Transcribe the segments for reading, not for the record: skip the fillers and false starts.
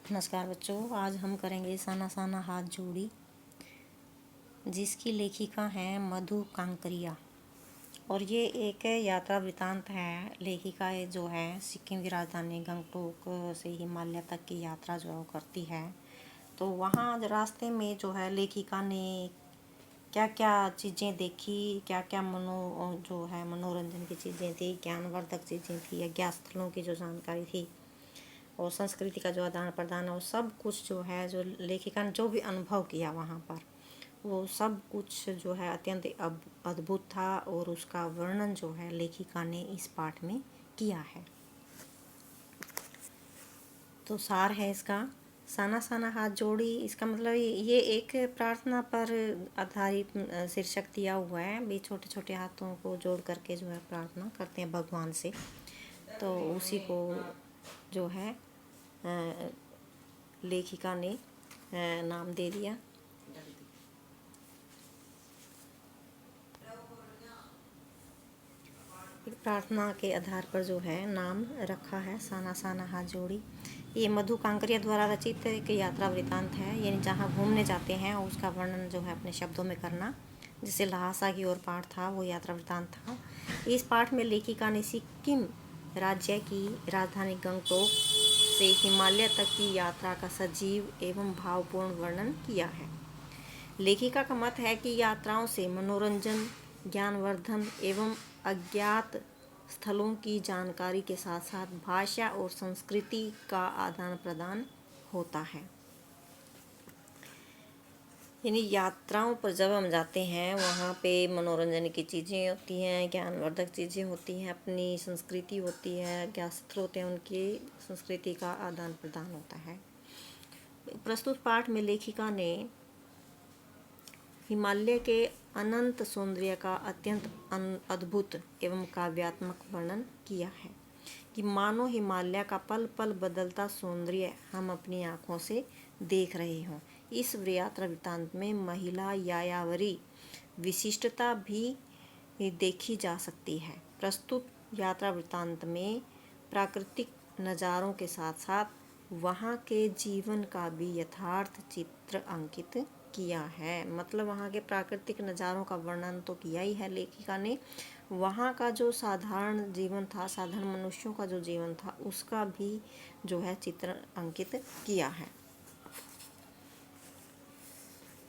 नमस्कार बच्चों, आज हम करेंगे साना साना हाथ जोड़ी, जिसकी लेखिका हैं मधु कांकरिया। और ये एक यात्रा वृतांत है। लेखिका जो है सिक्किम की राजधानी गंगटोक से हिमालय तक की यात्रा जो है वो करती है। तो वहाँ रास्ते में जो है लेखिका ने क्या क्या चीज़ें देखी, क्या क्या मनोरंजन की चीज़ें थी, ज्ञानवर्धक चीज़ें थी, अज्ञात स्थलों की जो जानकारी थी और संस्कृति का जो आदान प्रदान है, वो सब कुछ जो है, जो लेखिका ने जो भी अनुभव किया वहाँ पर, वो सब कुछ जो है अत्यंत अद्भुत था। और उसका वर्णन जो है लेखिका ने इस पाठ में किया है। तो सार है इसका, साना साना हाथ जोड़ी। इसका मतलब ये एक प्रार्थना पर आधारित शीर्षक दिया हुआ है। भी छोटे छोटे हाथों को जोड़ करके जो है प्रार्थना करते हैं भगवान से, तो उसी को जो है लेखिका ने नाम दे दिया। एक प्रार्थना के आधार पर जो है नाम रखा है साना साना हाथ जोड़ी। ये मधु कांकरिया द्वारा रचित एक यात्रा वृतांत है, यानी जहाँ घूमने जाते हैं उसका वर्णन जो है अपने शब्दों में करना। जिसे लहासा की ओर पाठ था वो यात्रा वृतांत था। इस पाठ में लेखिका ने सिक्किम राज्य की राजधानी गंगटोक से हिमालय तक की यात्रा का सजीव एवं भावपूर्ण वर्णन किया है। लेखिका का मत है कि यात्राओं से मनोरंजन, ज्ञानवर्धन एवं अज्ञात स्थलों की जानकारी के साथ साथ भाषा और संस्कृति का आदान प्रदान होता है। यानी यात्राओं पर जब हम जाते हैं वहाँ पे मनोरंजन की चीज़ें होती हैं, ज्ञानवर्धक चीज़ें होती हैं, अपनी संस्कृति होती है, क्या स्थल होते हैं उनकी संस्कृति का आदान प्रदान होता है। प्रस्तुत पाठ में लेखिका ने हिमालय के अनंत सौंदर्य का अत्यंत अद्भुत एवं काव्यात्मक वर्णन किया है कि मानो हिमालय का पल पल बदलता सौंदर्य हम अपनी आँखों से देख रहे हों। इस यात्रा वृत्तांत में महिला यायावरी विशिष्टता भी देखी जा सकती है। प्रस्तुत यात्रा वृत्तांत में प्राकृतिक नज़ारों के साथ साथ वहाँ के जीवन का भी यथार्थ चित्र अंकित किया है। मतलब वहाँ के प्राकृतिक नज़ारों का वर्णन तो किया ही है लेखिका ने, वहाँ का जो साधारण जीवन था, साधारण मनुष्यों का जो जीवन था, उसका भी जो है चित्र अंकित किया है।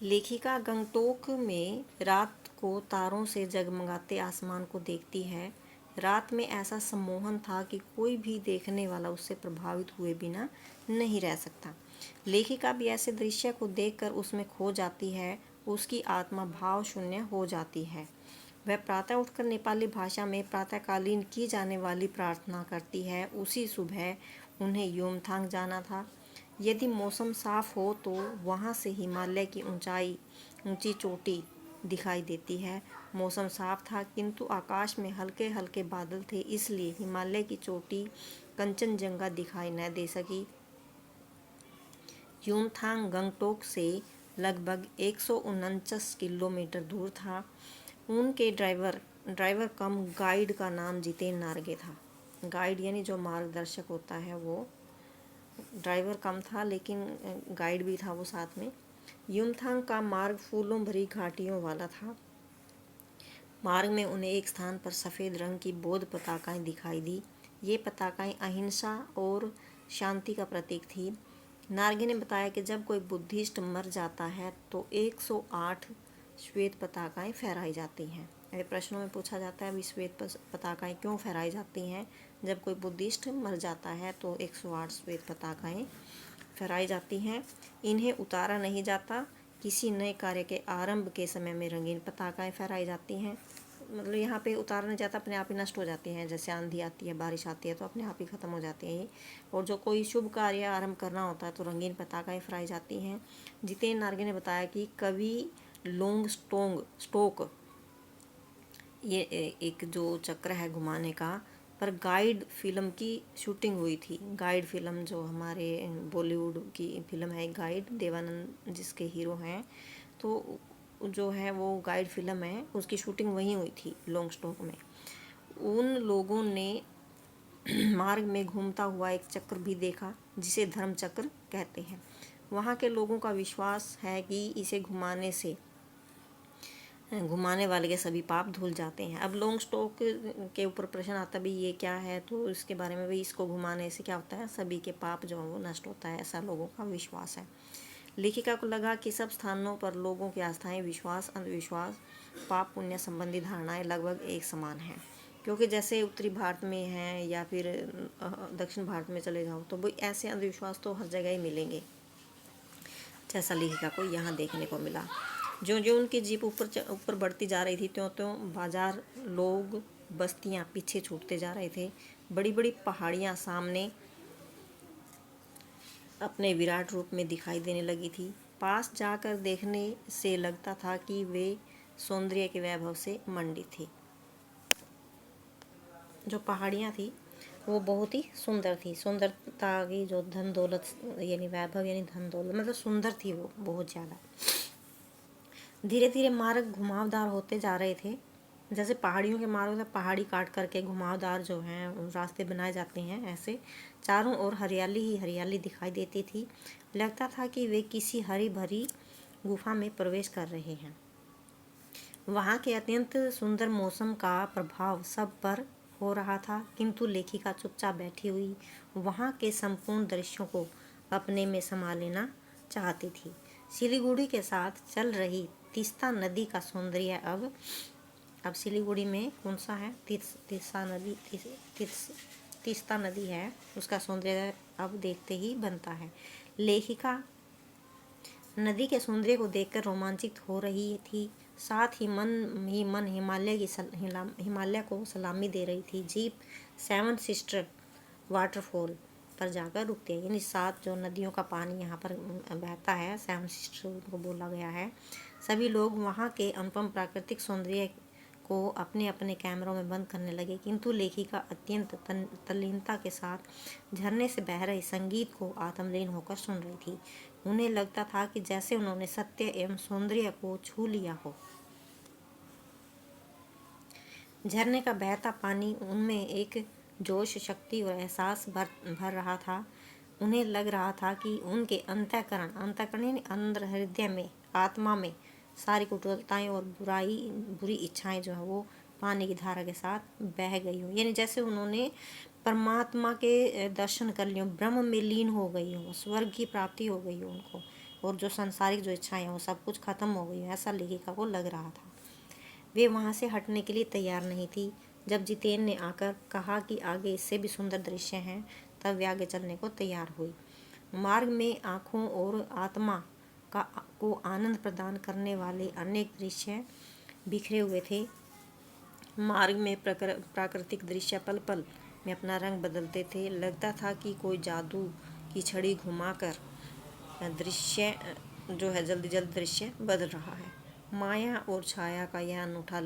लेखिका गंगटोक में रात को तारों से जगमगाते आसमान को देखती है। रात में ऐसा सम्मोहन था कि कोई भी देखने वाला उससे प्रभावित हुए बिना नहीं रह सकता। लेखिका भी ऐसे दृश्य को देखकर उसमें खो जाती है, उसकी आत्मा भाव शून्य हो जाती है। वह प्रातः उठकर नेपाली भाषा में प्रातःकालीन की जाने वाली प्रार्थना करती है। उसी सुबह उन्हें योमथांग जाना था। यदि मौसम साफ हो तो वहाँ से हिमालय की ऊंची चोटी दिखाई देती है। मौसम साफ था किंतु आकाश में हल्के हल्के बादल थे, इसलिए हिमालय की चोटी कंचनजंगा दिखाई न दे सकी। योमथांग गंगटोक से लगभग 149 किलोमीटर दूर था। उनके ड्राइवर कम गाइड का नाम जितेन नार्गे था। गाइड यानी जो मार्गदर्शक होता है, वो ड्राइवर कम था लेकिन गाइड भी था वो साथ में। युमथांग का मार्ग फूलों भरी घाटियों वाला था। मार्ग में उन्हें एक स्थान पर सफ़ेद रंग की बौद्ध पताकाएं दिखाई दी। ये पताकाएं अहिंसा और शांति का प्रतीक थी। नार्गे ने बताया कि जब कोई बुद्धिस्ट मर जाता है तो 108 श्वेत पताकाएं फहराई जाती हैं। ये प्रश्नों में पूछा जाता है, अभी श्वेत पताकाएं क्यों फहराई जाती हैं? जब कोई बुद्धिस्ट मर जाता है तो 108 श्वेत पताकाएं फहराई जाती हैं। इन्हें उतारा नहीं जाता। किसी नए कार्य के आरंभ के समय में रंगीन पताकाएं फहराई जाती हैं। मतलब यहाँ पे उतारा नहीं जाता, अपने आप ही नष्ट हो जाती हैं। जैसे आंधी आती है, बारिश आती है तो अपने आप ही ख़त्म हो जाती हैं ये। और जो कोई शुभ कार्य आरंभ करना होता है तो रंगीन पताकाएं फहराई जाती हैं। जितेन नार्गे ने बताया कि कवि लोंग स्टोक, ये एक जो चक्र है घुमाने का, पर गाइड फिल्म की शूटिंग हुई थी। गाइड फिल्म जो हमारे बॉलीवुड की फिल्म है, गाइड, देवानंद जिसके हीरो हैं, तो जो है वो गाइड फिल्म है, उसकी शूटिंग वहीं हुई थी लोंग स्टोक में। उन लोगों ने मार्ग में घूमता हुआ एक चक्र भी देखा जिसे धर्म चक्र कहते हैं। वहाँ के लोगों का विश्वास है कि इसे घुमाने वाले के सभी पाप धुल जाते हैं। अब लॉन्ग स्टॉक के ऊपर प्रश्न आता भी ये क्या है, तो इसके बारे में भी, इसको घुमाने से क्या होता है, सभी के पाप जो है वो नष्ट होता है, ऐसा लोगों का विश्वास है। लेखिका को लगा कि सब स्थानों पर लोगों की आस्थाएं, विश्वास, अंधविश्वास, पाप पुण्य संबंधी धारणाएं लगभग एक समान हैं, क्योंकि जैसे उत्तरी भारत में है या फिर दक्षिण भारत में चले जाओ तो वो ऐसे अंधविश्वास तो हर जगह ही मिलेंगे, जैसा लेखिका को यहाँ देखने को मिला। ज्यों ज्यों उनकी जीप ऊपर बढ़ती जा रही थी, त्यों त्यों बाजार, लोग, बस्तियाँ पीछे छूटते जा रहे थे। बड़ी बड़ी पहाड़ियाँ सामने अपने विराट रूप में दिखाई देने लगी थी। पास जाकर देखने से लगता था कि वे सौंदर्य के वैभव से मंडित थी। जो पहाड़ियाँ थी वो बहुत ही सुंदर थी। सुंदरता की जो धन दौलत यानी वैभव यानी धन दौलत मतलब सुंदर थी वो बहुत ज़्यादा। धीरे धीरे मार्ग घुमावदार होते जा रहे थे। जैसे पहाड़ियों के मार्ग में पहाड़ी काट करके घुमावदार जो हैं रास्ते बनाए जाते हैं, ऐसे चारों ओर हरियाली ही हरियाली दिखाई देती थी। लगता था कि वे किसी हरी भरी गुफा में प्रवेश कर रहे हैं। वहाँ के अत्यंत सुंदर मौसम का प्रभाव सब पर हो रहा था, किंतु लेखिका चुपचाप बैठी हुई वहाँ के संपूर्ण दृश्यों को अपने में समा लेना चाहती थी। सिलीगुड़ी के साथ चल रही तीस्ता नदी का सौंदर्य अब सिलीगुड़ी में कौन सा है, तीस्ता नदी है, उसका सौंदर्य अब देखते ही बनता है। लेखिका नदी के सौंदर्य को देखकर रोमांचित हो रही थी, साथ ही मन हिमालय को सलामी दे रही थी। जीप सेवन सिस्टर वाटरफॉल पर जाकर रुकती है, यानी 7 जो नदियों का पानी यहाँ पर बहता है, सेवन सिस्टर उनको बोला गया है। सभी लोग वहाँ के अनुपम प्राकृतिक सौंदर्य को अपने अपने कैमरों में बंद करने लगे, किंतु लेखिका अत्यंत तल्लीनता के साथ झरने से बह रहे संगीत को आत्मलीन होकर सुन रही थी। उन्हें लगता था कि जैसे उन्होंने सत्य एवं सौंदर्य को छू लिया हो। झरने का बहता पानी उनमें एक जोश, शक्ति और एहसास भर रहा था। उन्हें लग रहा था कि उनके अंतःकरण यानी अंदर हृदय में, आत्मा में सारी कुटिलताएं और बुरी इच्छाएं जो है वो पानी की धारा के साथ बह गई हो, यानी जैसे उन्होंने परमात्मा के दर्शन कर लिए, ब्रह्म में लीन हो गई हो, स्वर्ग की प्राप्ति हो गई हो उनको, और जो सांसारिक जो इच्छाएं हो सब कुछ खत्म हो गई हो, ऐसा लेखिका को लग रहा था। वे वहाँ से हटने के लिए तैयार नहीं थी। जब जितेन ने आकर कहा कि आगे इससे भी सुंदर दृश्य हैं, तब वे आगे चलने को तैयार हुई। मार्ग में आँखों और आत्मा को आनंद प्रदान करने वाले अनेक दृश्य बिखरे हुए थे। मार्ग में प्राकृतिक दृश्य पल पल में अपना रंग बदलते थे। लगता था कि कोई जादू की छड़ी घुमाकर दृश्य जो है जल्दी जल्दी दृश्य बदल रहा है। माया और छाया का यह अनूठा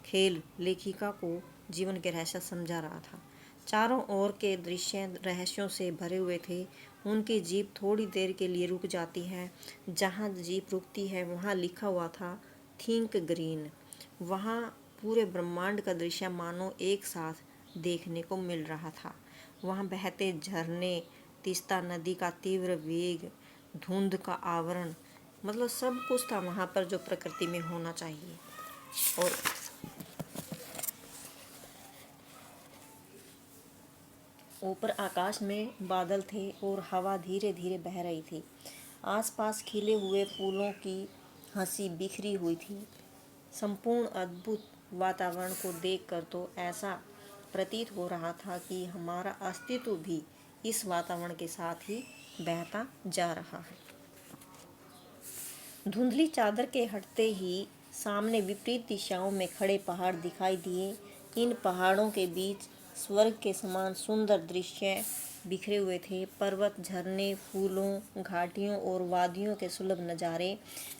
खेल लेखिका को जीवन के रहस्य समझा रहा था। चारों ओर के दृश्य रहस्यों से भरे हुए थे। उनकी जीप थोड़ी देर के लिए रुक जाती है। जहाँ जीप रुकती है वहाँ लिखा हुआ था थिंक ग्रीन। वहाँ पूरे ब्रह्मांड का दृश्य मानो एक साथ देखने को मिल रहा था। वहाँ बहते झरने, तीस्ता नदी का तीव्र वेग, धुंध का आवरण, मतलब सब कुछ था वहाँ पर जो प्रकृति में होना चाहिए। और ऊपर आकाश में बादल थे और हवा धीरे धीरे बह रही थी। आसपास खिले हुए फूलों की हंसी बिखरी हुई थी। संपूर्ण अद्भुत वातावरण को देखकर तो ऐसा प्रतीत हो रहा था कि हमारा अस्तित्व भी इस वातावरण के साथ ही बहता जा रहा है। धुंधली चादर के हटते ही सामने विपरीत दिशाओं में खड़े पहाड़ दिखाई दिए। इन पहाड़ों के बीच स्वर्ग के समान सुंदर दृश्य बिखरे हुए थे। पर्वत, झरने, फूलों, घाटियों और वादियों के सुलभ नज़ारे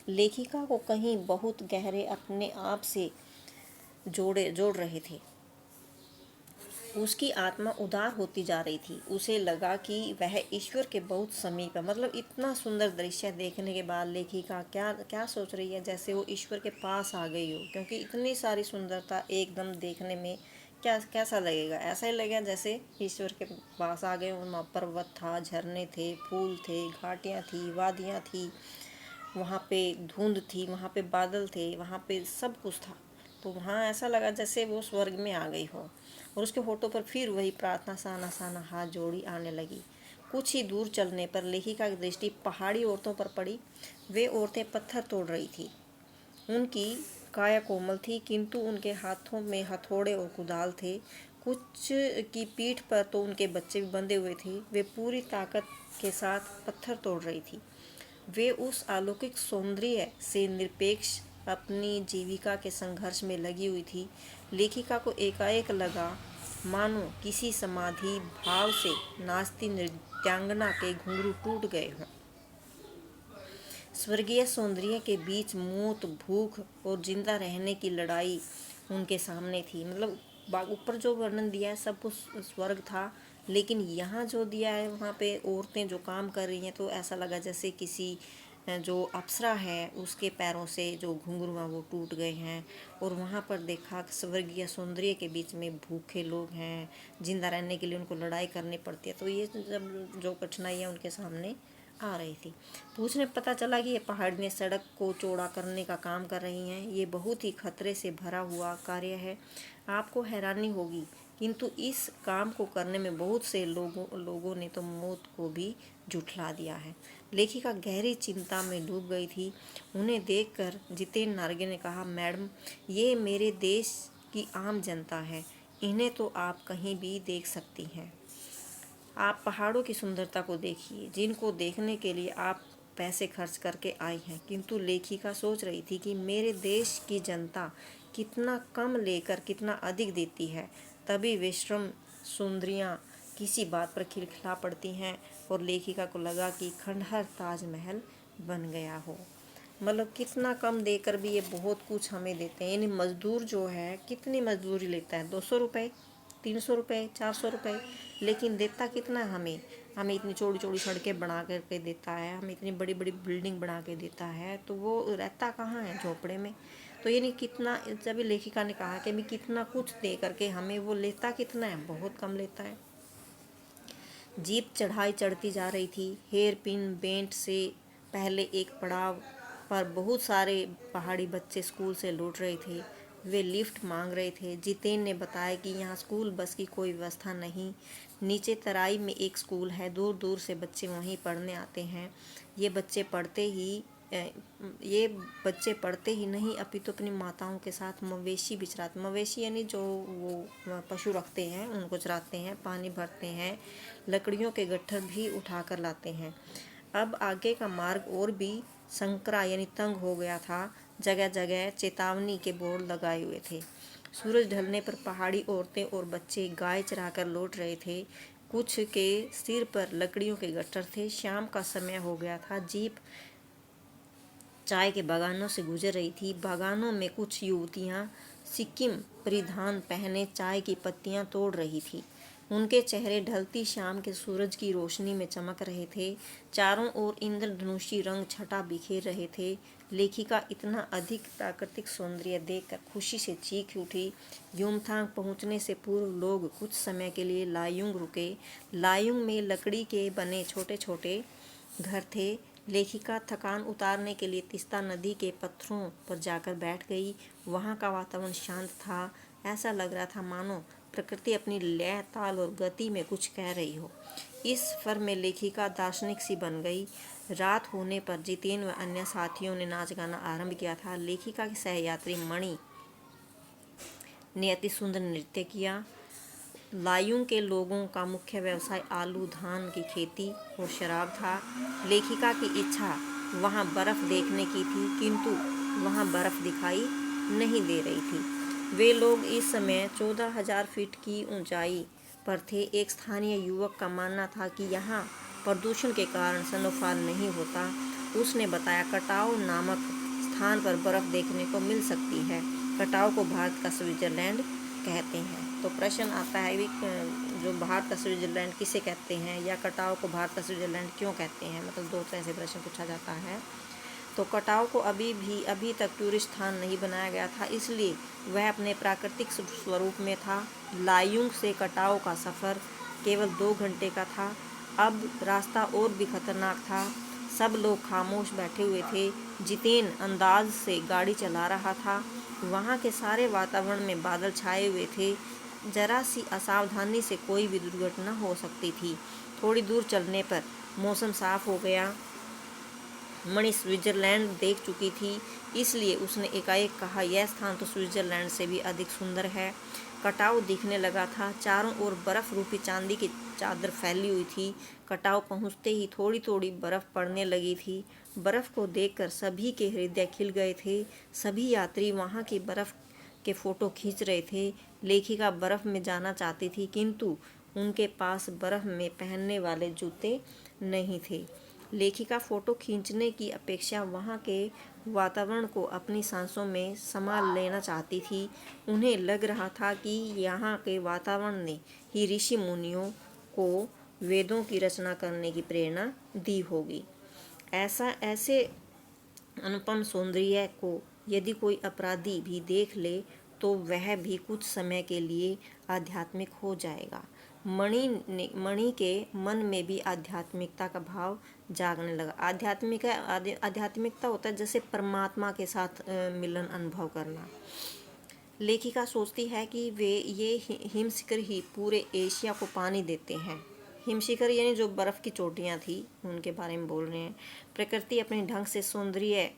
लेखिका को कहीं बहुत गहरे अपने आप से जोड़ रहे थे। उसकी आत्मा उदार होती जा रही थी। उसे लगा कि वह ईश्वर के बहुत समीप है। मतलब इतना सुंदर दृश्य देखने के बाद लेखिका क्या क्या सोच रही है, जैसे वो ईश्वर के पास आ गई हो, क्योंकि इतनी सारी सुंदरता एकदम देखने में क्या कैसा लगेगा? ऐसा ही लगेगा जैसे ईश्वर के पास आ गए। वहाँ पर्वत था, झरने थे, फूल थे, घाटियाँ थी, वादियाँ थी, वहाँ पे धुंध थी, वहाँ पे बादल थे, वहाँ पे सब कुछ था। तो वहाँ ऐसा लगा जैसे वो स्वर्ग में आ गई हो। और उसके होठों पर फिर वही प्रार्थना साना साना हाथ जोड़ी आने लगी। कुछ ही दूर चलने पर लेखिका की दृष्टि पहाड़ी औरतों पर पड़ी। वे औरतें पत्थर तोड़ रही थी। उनकी काया कोमल थी, किंतु उनके हाथों में हथौड़े और कुदाल थे। कुछ की पीठ पर तो उनके बच्चे भी बंधे हुए थे। वे पूरी ताकत के साथ पत्थर तोड़ रही थी। वे उस अलौकिक सौंदर्य से निरपेक्ष अपनी जीविका के संघर्ष में लगी हुई थी। लेखिका को एकाएक लगा मानो किसी समाधि भाव से नाचती नृत्यांगना के घुंघरू टूट गए हों। स्वर्गीय सौंदर्य के बीच मौत, भूख और जिंदा रहने की लड़ाई उनके सामने थी। मतलब ऊपर जो वर्णन दिया है सब कुछ स्वर्ग था, लेकिन यहाँ जो दिया है वहाँ पे औरतें जो काम कर रही हैं तो ऐसा लगा जैसे किसी जो अप्सरा है उसके पैरों से जो घुंघरू हैं वो टूट गए हैं। और वहाँ पर देखा स्वर्गीय सौंदर्य के बीच में भूखे लोग हैं, जिंदा रहने के लिए उनको लड़ाई करनी पड़ती है। तो ये जब जो कठिनाइयाँ उनके सामने आ रही थी, पूछने पता चला कि ये पहाड़ियाँ सड़क को चौड़ा करने का काम कर रही हैं। ये बहुत ही खतरे से भरा हुआ कार्य है। आपको हैरानी होगी, किंतु इस काम को करने में बहुत से लोगों ने तो मौत को भी जुठला दिया है। लेखिका गहरी चिंता में डूब गई थी। उन्हें देखकर जितेन नार्गे ने कहा, मैडम, ये मेरे देश की आम जनता है। इन्हें तो आप कहीं भी देख सकती हैं। आप पहाड़ों की सुंदरता को देखिए, जिनको देखने के लिए आप पैसे खर्च करके आई हैं। किंतु लेखिका सोच रही थी कि मेरे देश की जनता कितना कम लेकर कितना अधिक देती है। तभी विश्रम सुंदरियाँ किसी बात पर खिलखिला पड़ती हैं और लेखिका को लगा कि खंडहर ताजमहल बन गया हो। मतलब कितना कम देकर भी ये बहुत कुछ हमें देते हैं। यानी मजदूर जो है कितनी मजदूरी लेता है, 200 रुपये, 300 रुपये, 400 रुपये, लेकिन देता कितना है हमें? हमें इतनी चौड़ी चौड़ी सड़कें बना करके देता है, हमें इतनी बड़ी बड़ी बिल्डिंग बना के देता है, तो वो रहता कहाँ है? झोपड़े में। तो यानी कितना, जब लेखिका ने कहा कि मैं कितना कुछ दे करके हमें वो लेता कितना है, बहुत कम लेता है। जीप चढ़ाई चढ़ती जा रही थी। हेयर पिन बेंट से पहले एक पड़ाव पर बहुत सारे पहाड़ी बच्चे स्कूल से लौट रहे थे। वे लिफ्ट मांग रहे थे। जितेन ने बताया कि यहाँ स्कूल बस की कोई व्यवस्था नहीं। नीचे तराई में एक स्कूल है, दूर दूर से बच्चे वहीं पढ़ने आते हैं। ये बच्चे पढ़ते ही नहीं, अभी तो अपनी माताओं के साथ मवेशी भी चराते। मवेशी यानी जो वो पशु रखते हैं उनको चराते हैं, पानी भरते हैं, लकड़ियों के गट्ठर भी उठा कर लाते हैं। अब आगे का मार्ग और भी संकरा यानी तंग हो गया था। जगह जगह चेतावनी के बोर्ड लगाए हुए थे। सूरज ढलने पर पहाड़ी औरतें और बच्चे गाय चराकर लौट रहे थे। कुछ के सिर पर लकड़ियों के गट्ठर थे। शाम का समय हो गया था। जीप चाय के बागानों से गुजर रही थी। बागानों में कुछ युवतियां सिक्किम परिधान पहने चाय की पत्तियां तोड़ रही थी। उनके चेहरे ढलती शाम के सूरज की रोशनी में चमक रहे थे। चारों ओर इंद्रधनुषी रंग छटा बिखेर रहे थे। लेखिका इतना अधिक प्राकृतिक सौंदर्य देखकर खुशी से चीख उठी। युमथांग पहुंचने से पूर्व लोग कुछ समय के लिए लायुंग रुके। लायुंग में लकड़ी के बने छोटे छोटे घर थे। लेखिका थकान उतारने के लिए तीस्ता नदी के पत्थरों पर जाकर बैठ गई। वहाँ का वातावरण शांत था। ऐसा लग रहा था मानो प्रकृति अपनी लय, ताल और गति में कुछ कह रही हो। इस फर में लेखिका दार्शनिक सी बन गई। रात होने पर जितेन व अन्य साथियों ने नाच गाना आरंभ किया था। लेखिका की सहयात्री मणि ने अति सुंदर नृत्य किया। लायुंग के लोगों का मुख्य व्यवसाय आलू, धान की खेती और शराब था। लेखिका की इच्छा वहाँ बर्फ़ देखने की थी, किंतु वहाँ बर्फ़ दिखाई नहीं दे रही थी। वे लोग इस समय 14,000 फीट की ऊंचाई पर थे। एक स्थानीय युवक का मानना था कि यहाँ प्रदूषण के कारण स्नोफॉल नहीं होता। उसने बताया कटाव नामक स्थान पर बर्फ़ देखने को मिल सकती है। कटाव को भारत का स्विट्ज़रलैंड कहते हैं। तो प्रश्न आता है जो भारत का स्विट्ज़रलैंड किसे कहते हैं, या कटाव को भारत का स्विट्ज़रलैंड क्यों कहते हैं। मतलब दो तरह से प्रश्न पूछा जाता है। तो कटाव को अभी तक टूरिस्ट स्थान नहीं बनाया गया था, इसलिए वह अपने प्राकृतिक स्वरूप में था। लायुंग से कटाव का सफ़र केवल 2 घंटे का था। अब रास्ता और भी खतरनाक था। सब लोग खामोश बैठे हुए थे। जितेन अंदाज से गाड़ी चला रहा था। वहाँ के सारे वातावरण में बादल छाए हुए थे। जरा सी असावधानी से कोई भी दुर्घटना हो सकती थी। थोड़ी दूर चलने पर मौसम साफ हो गया। मणि स्विट्जरलैंड देख चुकी थी, इसलिए उसने एकाएक कहा, यह स्थान तो स्विट्जरलैंड से भी अधिक सुंदर है। कटाव दिखने लगा था। चारों ओर बर्फ रूपी चांदी की चादर फैली हुई थी। कटाव पहुंचते ही थोड़ी थोड़ी बर्फ पड़ने लगी थी। बर्फ को देखकर सभी के हृदय खिल गए थे। सभी यात्री वहां की बर्फ के फोटो खींच रहे थे। लेखिका बर्फ में जाना चाहती थी, किंतु उनके पास बर्फ में पहनने वाले जूते नहीं थे। लेखिका फोटो खींचने की अपेक्षा वहाँ के वातावरण को अपनी सांसों में समा लेना चाहती थी। उन्हें लग रहा था कि यहाँ के वातावरण ने ही ऋषि मुनियों को वेदों की रचना करने की प्रेरणा दी होगी। ऐसे अनुपम सौंदर्य को यदि कोई अपराधी भी देख ले तो वह भी कुछ समय के लिए आध्यात्मिक हो जाएगा। मणि के मन में भी आध्यात्मिकता का भाव जागने लगा। आध्यात्मिकता होता है जैसे परमात्मा के साथ मिलन अनुभव करना। लेखिका सोचती है कि ये हिमशिखर ही पूरे एशिया को पानी देते हैं। हिमशिखर यानी जो बर्फ़ की चोटियाँ थी उनके बारे में बोल रहे हैं। प्रकृति अपने ढंग से सौंदर्य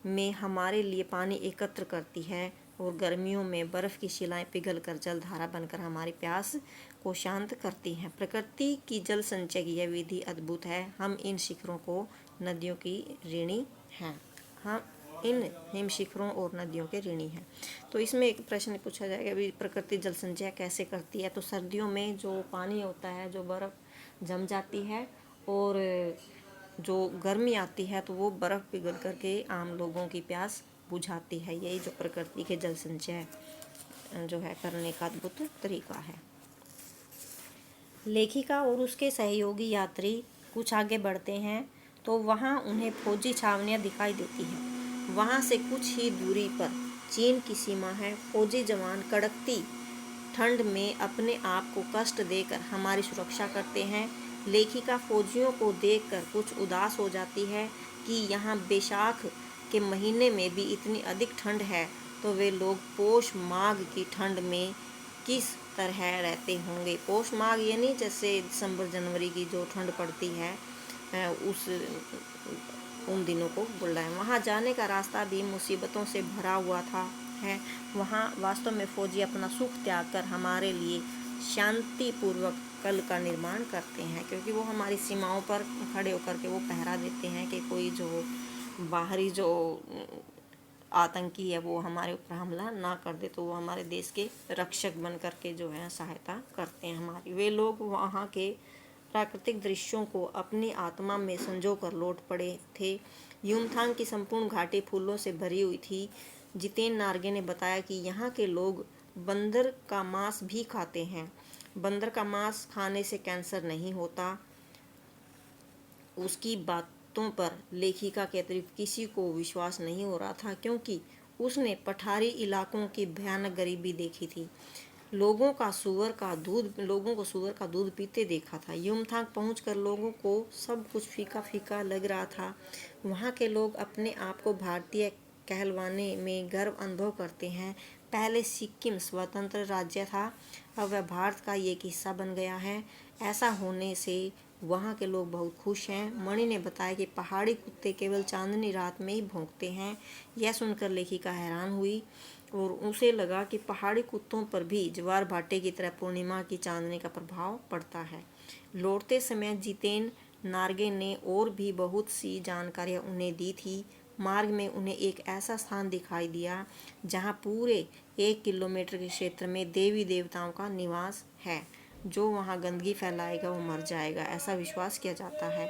में हमारे लिए पानी एकत्र करती है और गर्मियों में बर्फ़ की शिलाएं पिघलकर जलधारा बनकर हमारी प्यास को शांत करती हैं। प्रकृति की जल संचय की यह विधि अद्भुत है। हम इन शिखरों को नदियों की ऋणी हैं। हम इन हिम शिखरों और नदियों के ऋणी हैं। तो इसमें एक प्रश्न पूछा जाएगा, अभी प्रकृति जल संचय कैसे करती है। तो सर्दियों में जो पानी होता है, जो बर्फ़ जम जाती है और जो गर्मी आती है तो वो बर्फ़ पिघल करके आम लोगों की प्यास बुझाती है। यही जो प्रकृति के जल संचय जो है करने का अद्भुत तरीका है। लेखिका और उसके सहयोगी यात्री कुछ आगे बढ़ते हैं तो वहाँ उन्हें फौजी छावनियाँ दिखाई देती हैं। वहाँ से कुछ ही दूरी पर चीन की सीमा है। फौजी जवान कड़कती ठंड में अपने आप को कष्ट देकर हमारी सुरक्षा करते हैं। लेखिका फौजियों को देखकर कुछ उदास हो जाती है कि यहाँ बैसाख के महीने में भी इतनी अधिक ठंड है, तो वे लोग पोष माघ की ठंड में किस तरह रहते होंगे। पोष माघ यानी जैसे दिसंबर जनवरी की जो ठंड पड़ती है उन दिनों को बोल रहा है। वहाँ जाने का रास्ता भी मुसीबतों से भरा हुआ था है। वहाँ वास्तव में फौजी अपना सुख त्याग कर हमारे लिए शांतिपूर्वक कल का निर्माण करते हैं, क्योंकि वो हमारी सीमाओं पर खड़े होकर के वो पहरा देते हैं कि कोई जो बाहरी जो आतंकी है वो हमारे ऊपर हमला ना कर दे। तो वो हमारे देश के रक्षक बन करके जो है सहायता करते हैं हमारी। वे लोग वहाँ के प्राकृतिक दृश्यों को अपनी आत्मा में संजो कर लौट पड़े थे। युमथांग की संपूर्ण घाटी फूलों से भरी हुई थी। जितेन नार्गे ने बताया कि यहाँ के लोग बंदर का मांस भी खाते हैं। बंदर का मांस खाने से कैंसर नहीं होता। उसकी बातों पर लेखिका के अतिरिक्त किसी को विश्वास नहीं हो रहा था, क्योंकि उसने पठारी इलाकों की भयानक गरीबी देखी थी। लोगों को सूअर का दूध पीते देखा था। युमथांग पहुंचकर लोगों को सब कुछ फीका फीका लग रहा था। वहाँ के लोग अपने आप को भारतीय कहलवाने में गर्व अनुभव करते हैं। पहले सिक्किम स्वतंत्र राज्य था, अब वह भारत का एक हिस्सा बन गया है। ऐसा होने से वहाँ के लोग बहुत खुश हैं। मणि ने बताया कि पहाड़ी कुत्ते केवल चांदनी रात में ही भौंकते हैं। यह सुनकर लेखिका हैरान हुई और उसे लगा कि पहाड़ी कुत्तों पर भी ज्वार भाटे की तरह पूर्णिमा की चांदनी का प्रभाव पड़ता है। लौटते समय जितेन नार्गे ने और भी बहुत सी जानकारियाँ उन्हें दी थी। मार्ग में उन्हें एक ऐसा स्थान दिखाई दिया जहाँ पूरे 1 किलोमीटर के क्षेत्र में देवी देवताओं का निवास है। जो वहाँ गंदगी फैलाएगा वो मर जाएगा, ऐसा विश्वास किया जाता है।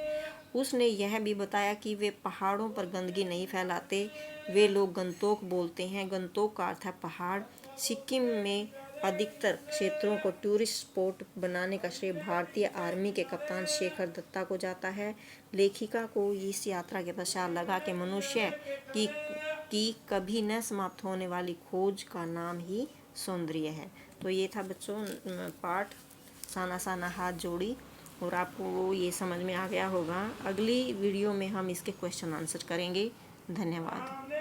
उसने यह भी बताया कि वे पहाड़ों पर गंदगी नहीं फैलाते। वे लोग गंतोक बोलते हैं। गंतोक का अर्थ है पहाड़। सिक्किम में अधिकतर क्षेत्रों को टूरिस्ट स्पॉट बनाने का श्रेय भारतीय आर्मी के कप्तान शेखर दत्ता को जाता है। लेखिका को इस यात्रा के पश्चात लगा कि मनुष्य की कभी न समाप्त होने वाली खोज का नाम ही सौंदर्य है। तो ये था बच्चों पाठ साना साना हाथ जोड़ी, और आपको ये समझ में आ गया होगा। अगली वीडियो में हम इसके क्वेश्चन आंसर करेंगे। धन्यवाद।